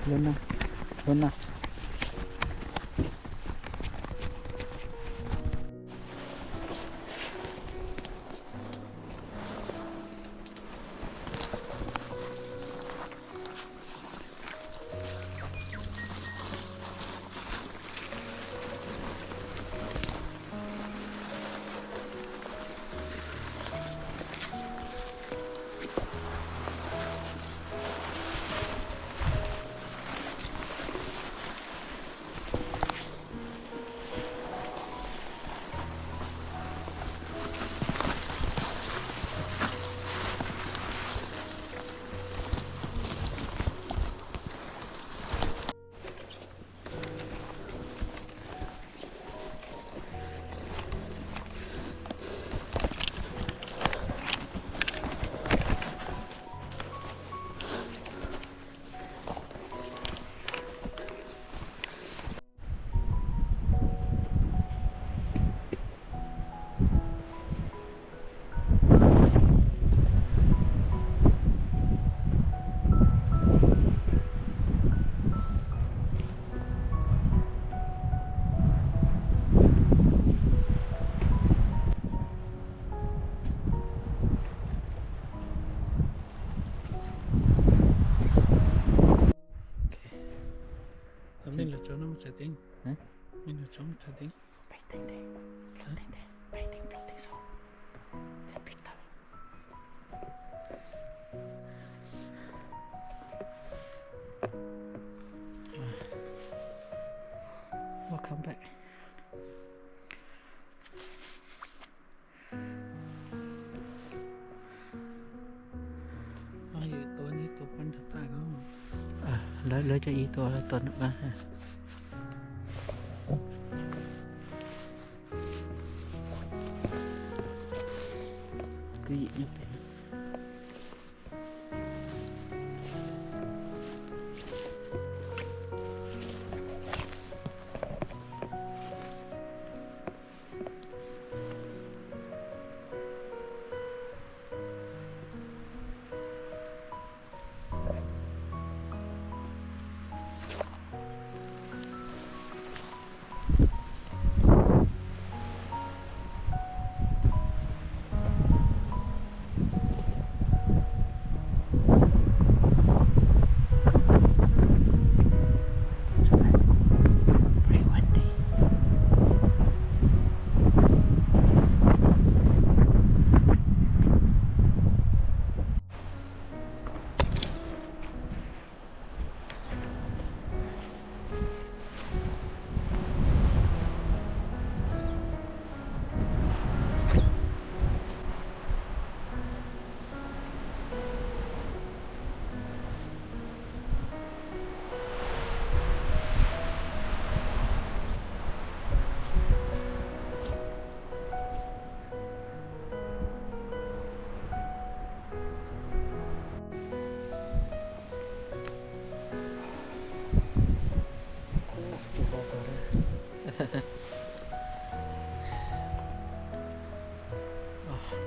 lớn nào lớn nào mình là chỗ nó một trái tiếng, hả? mình là chỗ một trái tiếng. Bảy tiếng đấy, bảy tiếng sau, sẽ biết thôi. Welcome back. Tối nay tôi quan thật tài không? Lấy cho ý tôi là tuần nữa ha. Cứ gì như vậy.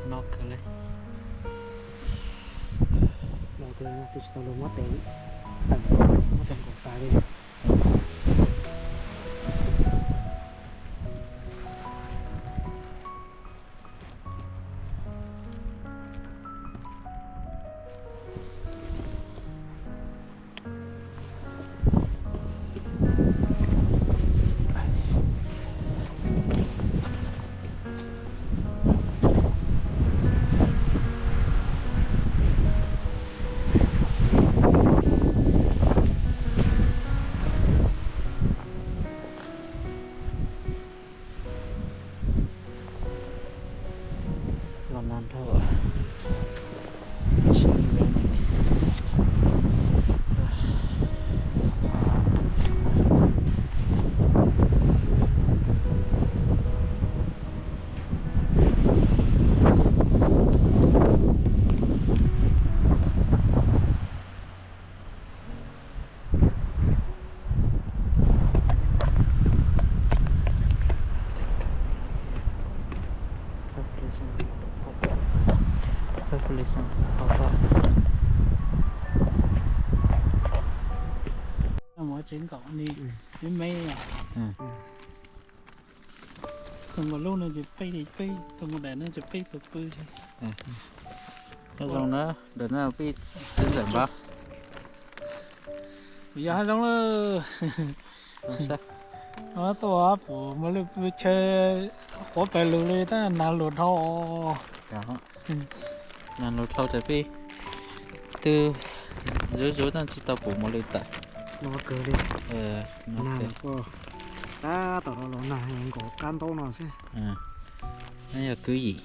Knockเลยเราเคยติดตลงว่าเต็งแต่ไม่เป็นของตายเลยนานเท่าชีวิตpopulation ở trên cỏ đi với mấy thằng mà lúc này chỉ pay thằng mà để nó chỉ pay tụt pư chứ cái dòng đó để nó bị chân giảm bao bây giờ giống là sao nó to phụ mà lúc chơi có phải lùi lên ta nào lùi thò đó là nó thâu tới bị từ dưới nó chỉ tao phủ một lít tạ nó cờ đi nó nào kệ cô ta tao nó nào những có can tô nó chứ đây là cứ gì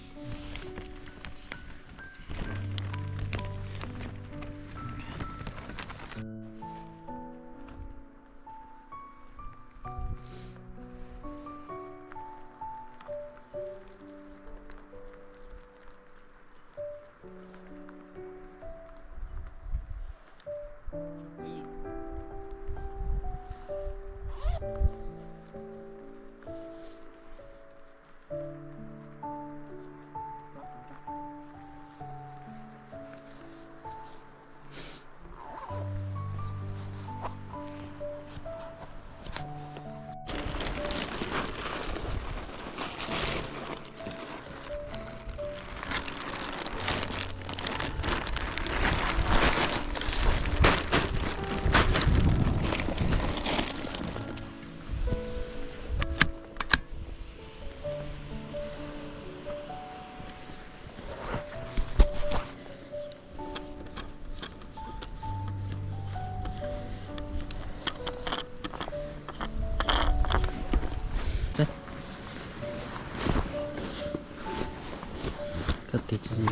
cái gì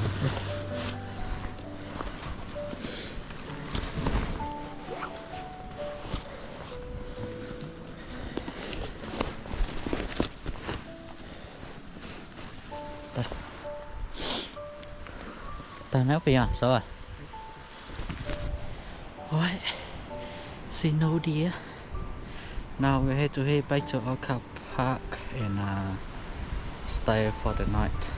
ta nói bây giờ sao rồi ôi xin no dear now we have to head back to our car park and stay for the night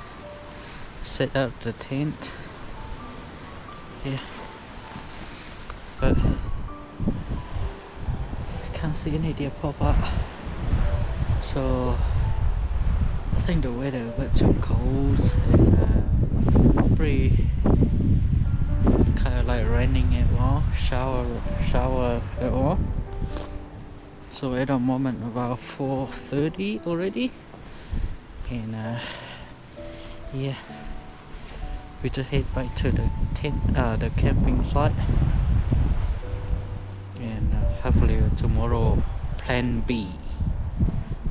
set up the tent here but can't see any deer pop up so I think the weather a bit too cold and pretty kind of like raining at all shower at all so at the moment about 4:30 already and yeah we just head back to the tent the camping site and hopefully tomorrow plan B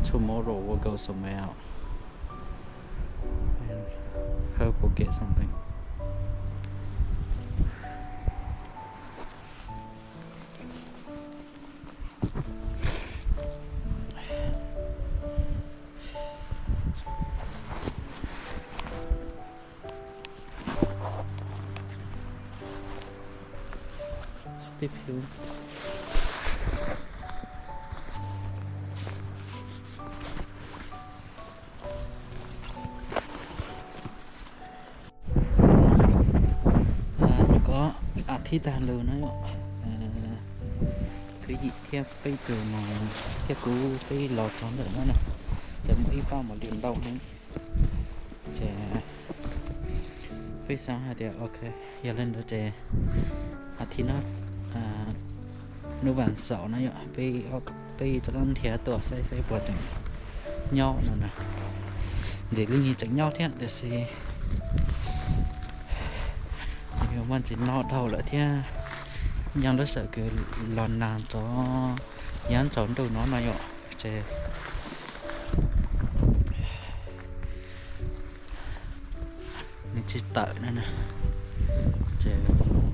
tomorrow we'll go somewhere out and hope we'll get something steep hill nó có thi tàn lừa nó cái gì theo cái từ mà theo cú cái lò tròn nữa nè chấm y vào một điểm đầu này chè phía sau hai điều ok giờ lên đó chè thì nó nó bản sọ nó bây cho nó theo tổ xây bỏ chẳng nhau nữa nè để linh như chẳng nhau thế để xem nhiều bạn chỉ nó đầu lại thế nhưng nó sợ cái lòn nàn cho dán trốn đầu nó này ạ chè nên chỉ tự nữa nè chè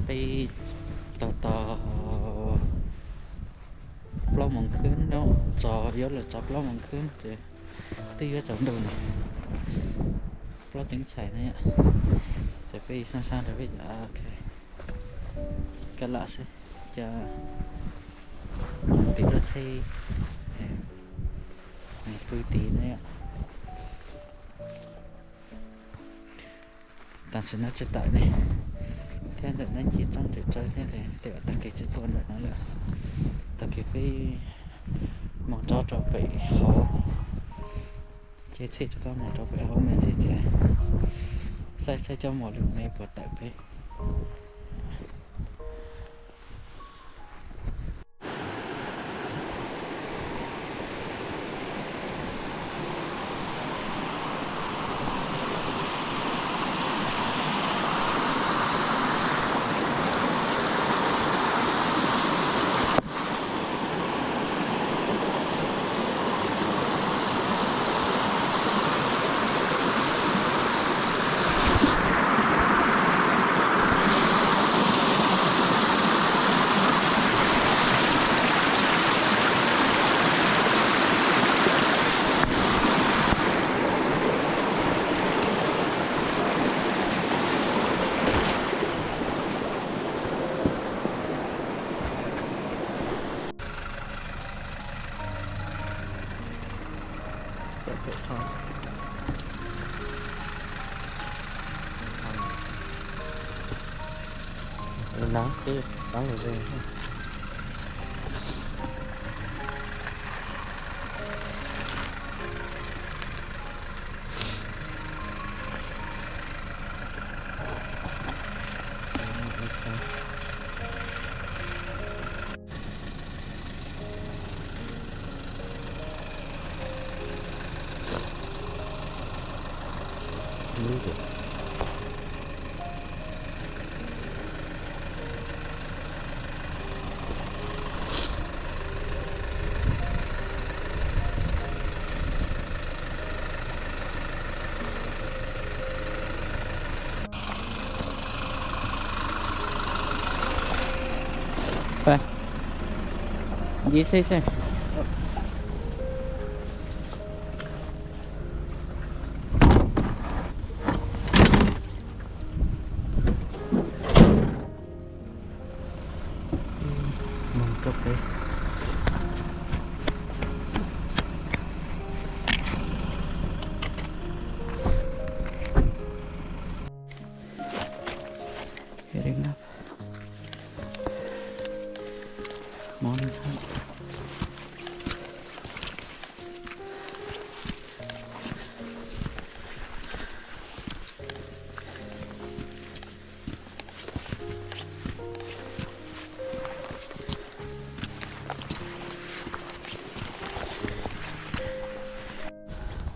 bây tò lo mong khứ nó trò yếu là chọc lo mong khứ chè tí trốn đầu này lo tiếng chảy này ạ chè bây sang để bây giờ ok cái lạ sẽ cho tí nó xây này vui tí này ạ ta sẽ nó sẽ tại này thế là nó chỉ trong để chơi thế này để ta cái chữ tuần nữa nữa Tại cái món cho bị họ chế chế cho con món cho bị họ mình thì chế sai cho món được này của tại bị nắng cái nắng là gì vậy gì thế mong tốt đấy heading up morning hunt.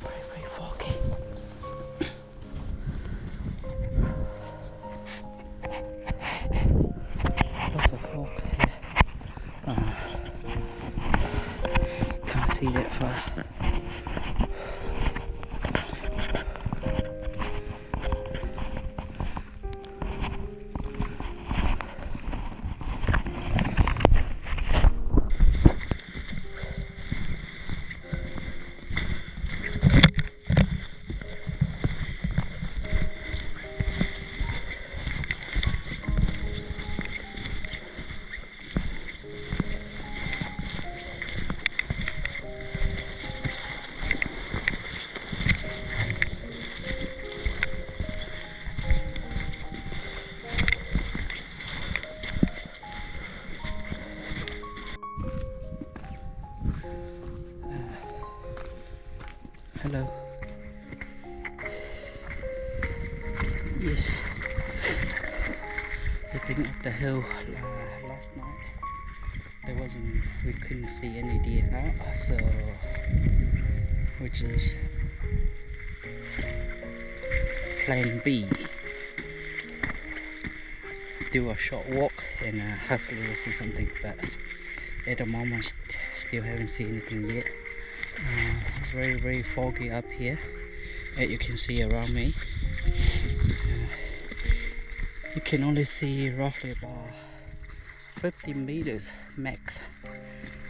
Very foggy. Lots of fog here. Can't see that far. Hello. Yes. Looking up the hill last night. We couldn't see any deer out, so we just plan B. Do a short walk and hopefully we'll see something, but at the moment still haven't seen anything yet. It's very foggy up here, as you can see around me. You can only see roughly about 50 meters max,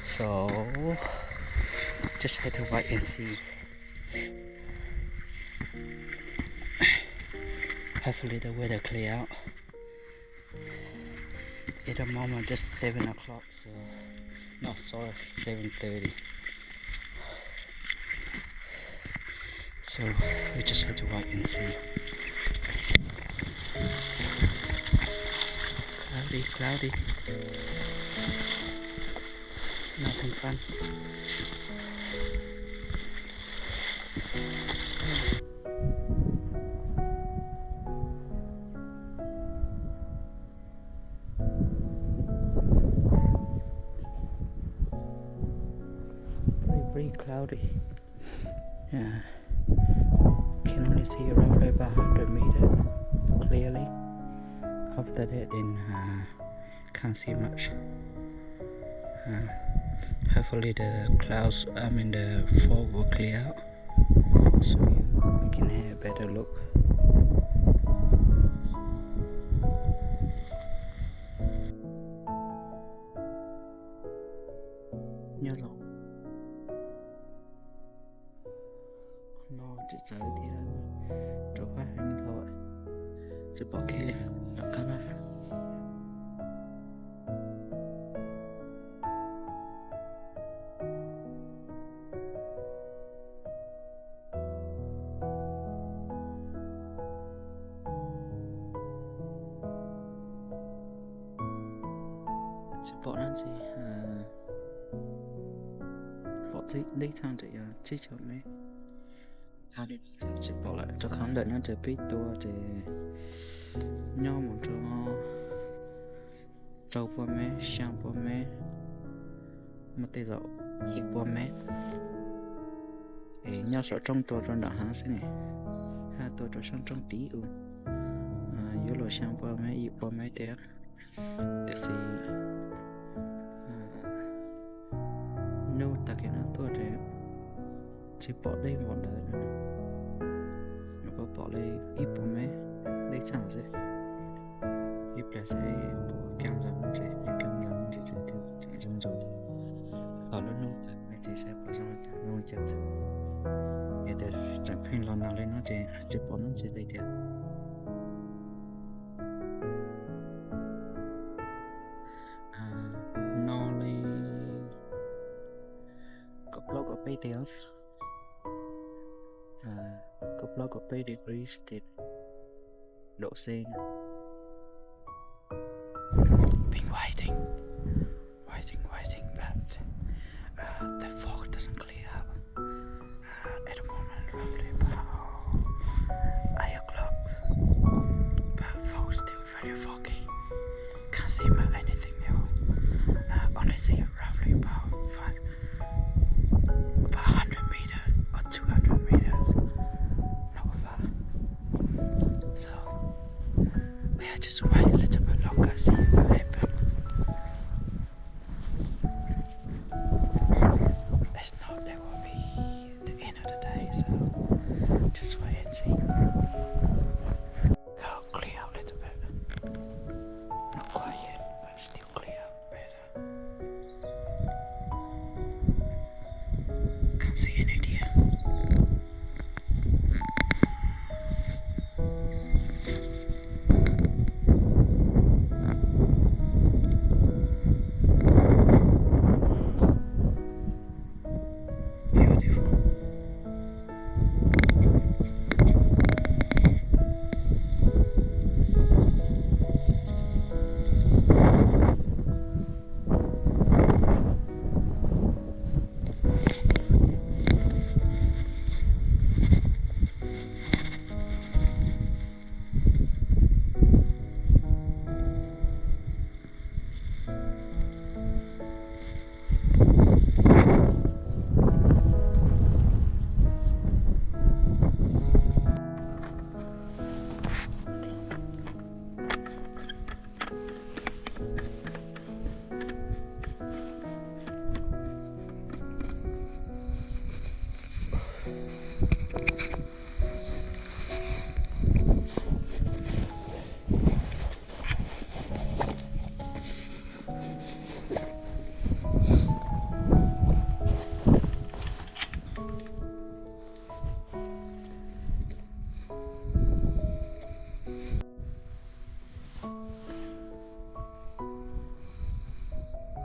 so just have to wait and see. Hopefully the weather clear out. At the moment just 7 o'clock, so no, sorry, 7:30. So we just have to wait and see. Cloudy. Nothing fun. Pretty cloudy. Yeah. Can only see roughly about 100 meters clearly. After that, then can't see much. Hopefully the clouds, the fog will clear out, so we can have a better look. Nhớ rồi. Nó chỉ tới thì trổ phát hành thôi. Chỉ bỏ kia lên, nó căng lắm. Bỏ nó gì bỏ lấy thang để chỉ cho mấy thang đi chỉ bỏ lại cho khán đợi nó để biết tôi để nhau một cho trâu qua mấy sang qua mấy một tay dậu nhịp qua mấy để nhau sợ trong tôi trong đó hắn thế này hai tôi trong tí yếu lo sang qua mấy nhịp qua mấy thế để gì nô ta cái nó tôi để chỉ bỏ đây một đời nữa nó có bỏ đây ít bỏ mấy đây chẳng gì ít là sẽ bỏ cam rong thì những cam rong thì sẽ rong rong ở nó nô này thì sẽ bỏ rong nô chặt để chẳng phải lo nào lên nó thì chỉ bỏ nó sẽ đây thiệt details couple of degrees thì độ C been waiting but the fog doesn't clear up at the moment roughly about 8 o'clock but fog still very foggy can't see anything new only see roughly about 100 meters or 200 meters, not far. So we are just wait a little bit longer, see what happens. It's not that will be the end of the day, so just wait and see. Go clear out a little bit. Not quite yet, but still clear out better. Can't see any deer.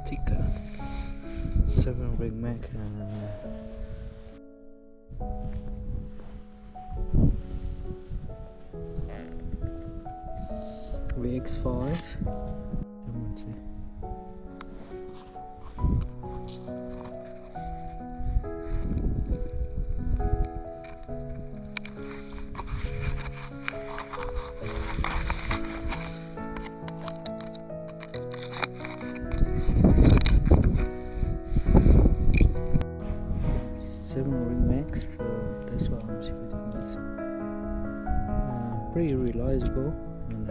Tika 7 ring Mac VX5 come on see pretty reliable and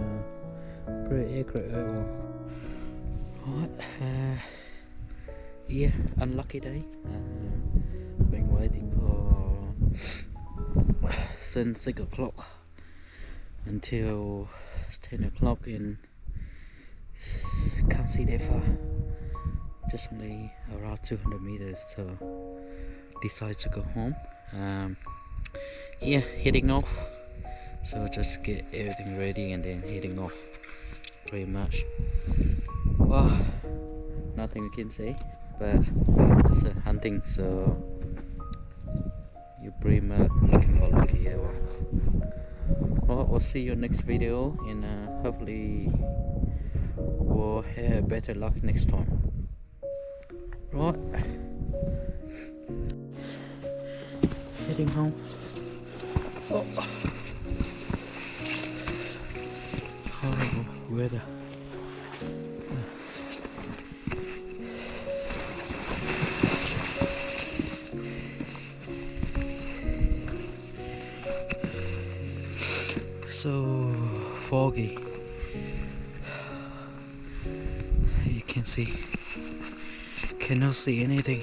pretty accurate overall. Right, yeah, unlucky day. Been waiting for since 6 o'clock until 10 o'clock and can't see that far. Just only around 200 meters, so decide to go home. Yeah, heading off. So just get everything ready and then heading off. Pretty much. Well, nothing we can say, but it's a hunting, so you pretty much looking for lucky ever. Well, we'll see you next video, and hopefully we'll have better luck next time. Right, heading home. Oh, horrible weather. So foggy. You can see, cannot see anything.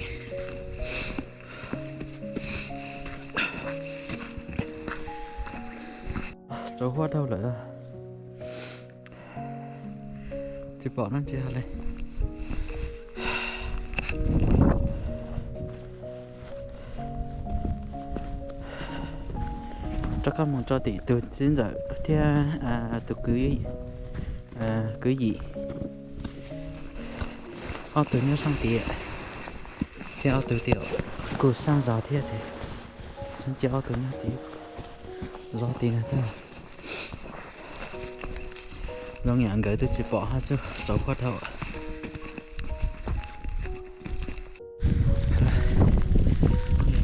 Chỗ hoa đâu nữa thì bỏ nó chưa lên. Cho các mong cho tỷ từ đến giờ theo từ cưới gì họ từ nhớ sang tiệt theo từ tiểu cô sang gió thế thì sang cho từ nhớ tiệt gió tiền này thôi lo ngạn gửi tôi chỉ bỏ hết chứ cháu khoát đâu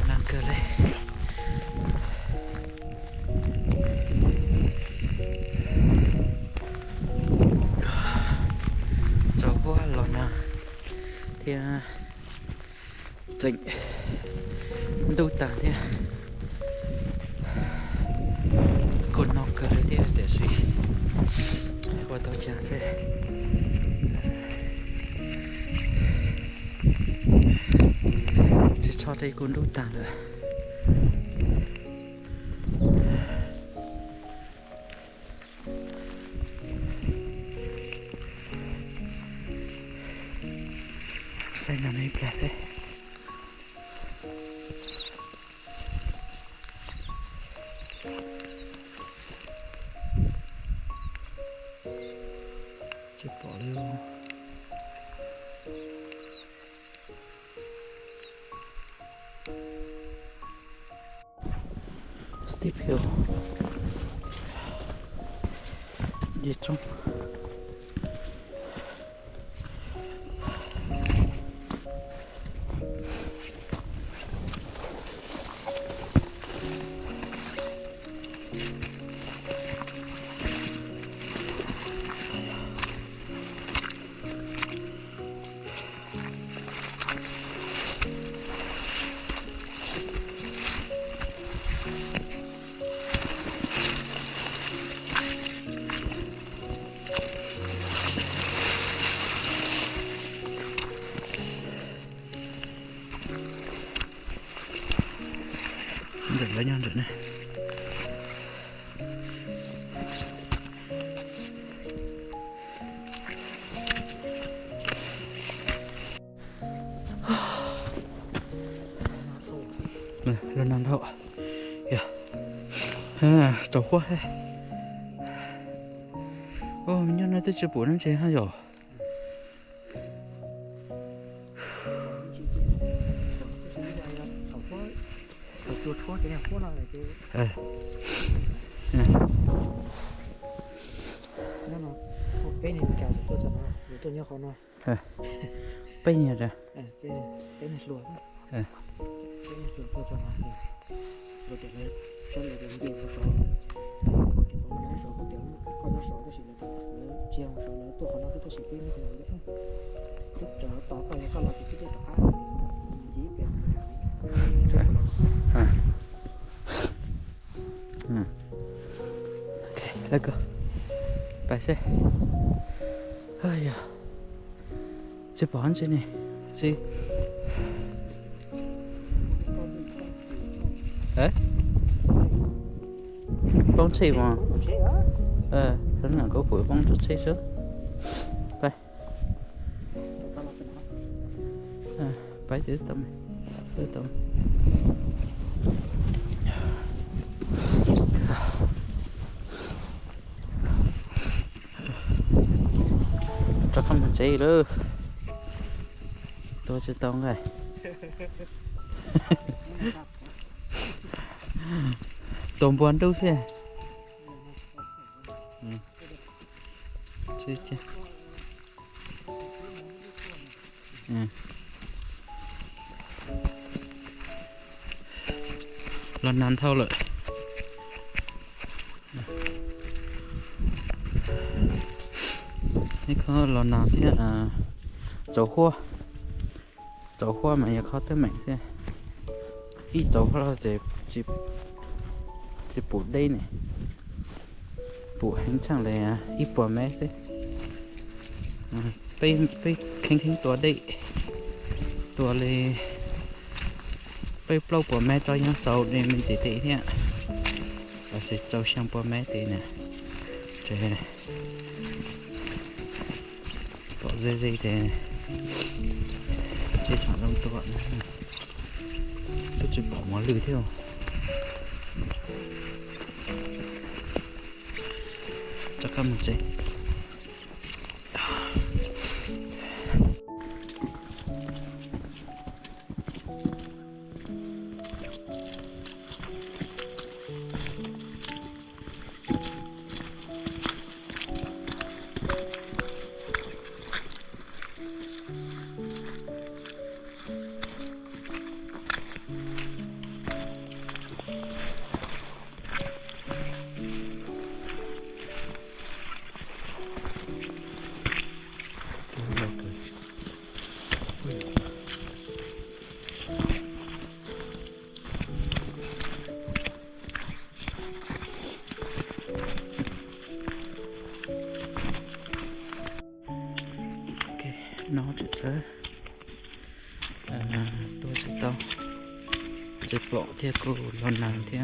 làm cơ lên cháu khoát lò nào thì chỉnh đu tàn thế con nó cơ thế để gì qua tao trả sẽ chỉ cho đây con đu tàn nữa xanh là này đẹp đấy. Chụp bỏ luôn. Steep hill. Đi trong. Rửa lấy nhau rửa này. Này, lần nào đâu ạ? Yeah. Trâu quá hay. Mình nhớ nói tới chưa bố nó chế hay rồi. Chua chua cái này khô nào này chứ nó cái này cả tôi cho nó rồi tôi nhớ khó nói bây giờ ra cái này luộc cái này luộc tôi cho nó rồi để lấy xem là cái gì số có cái con nó số có tiếng con nó số tôi chỉ là chiều số là tôi khó nói tôi chỉ biết nó là cái tức trở tỏ coi như con là cái cái tỏ chỉ biết Let's go. Phải xe. Ây da. Chứ bón chứ này. Chứ. Đấy. Bóng xe mà. Rất là có buổi bóng rất xe chứ. Phải. Phải từ tâm. Từ tâm. Cho không mình xe nữa. Tôi chưa tông này. Tôm buồn đâu xe. Chứ chứ. Lần nắn thâu lợi. Thế có lần nào thế dầu hoa mà nhà khó tới mạnh xe ít dầu hoa là để chỉ bù đây này bù hành chẳng là ít bò mẹ xe bây khinh tua đây tua lên bây lâu bò mẹ cho những sầu nên mình chỉ thấy thế và sẽ cho sang bò mẹ thế nè trời này bỏ dây thế chơi chẳng đông tôi chỉ bỏ món lưới theo cho các một chơi nó chỉ tới tôi chỉ tao chỉ bỏ theo cô lần nào theo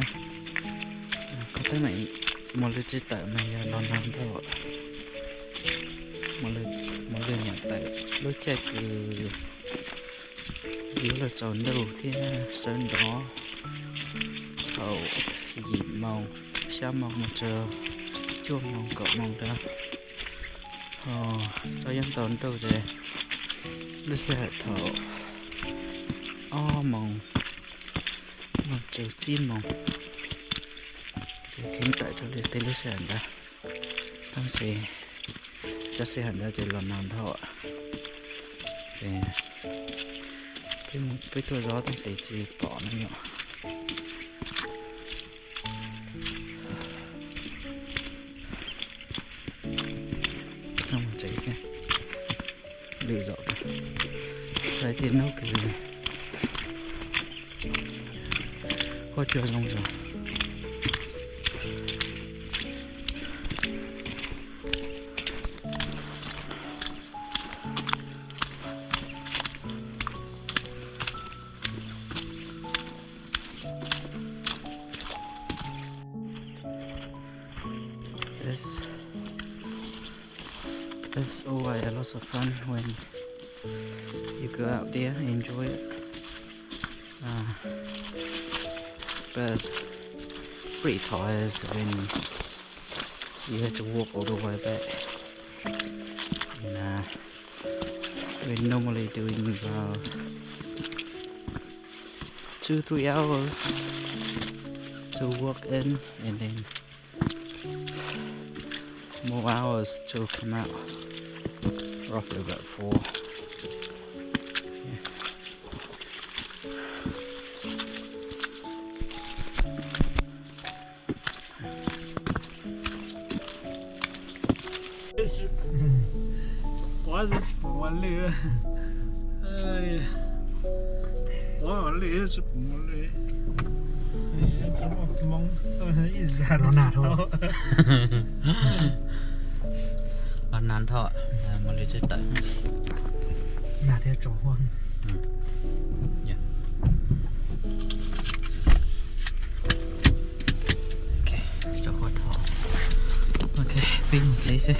có tới này một lần chỉ tại mày lần nào thôi một lần nhận tại lúc chơi cứ yếu là tròn đầu thì sơn đó hậu dịp màu sao màu một giờ chuông màu cọ màu ra cho dân tồn đâu rồi nó sẽ thở mong chiều chim mong chiều kiếm tại cho để tên nó sẽ ra tăng xe cho xe hẳn ra thì lần nào thôi thì cái tua gió tăng xe chỉ bỏ nó nhỏ không mà cháy xe lựa dọn sai tiền nấu cái này có chưa xong rồi That's always a lot of fun when you go out there and enjoy it. But it's pretty tired when you have to walk all the way back. And we're normally doing about 2-3 hours to walk in and then more hours to come out. Roughly about 4. Quá rất buồn lửa, quá lửa rất buồn lửa. Hmong一直还老难头。 là nan thọ mà lấy chết tận Mà thế trò hoang. dạ ok cho hoa thọ ok pin một giấy xem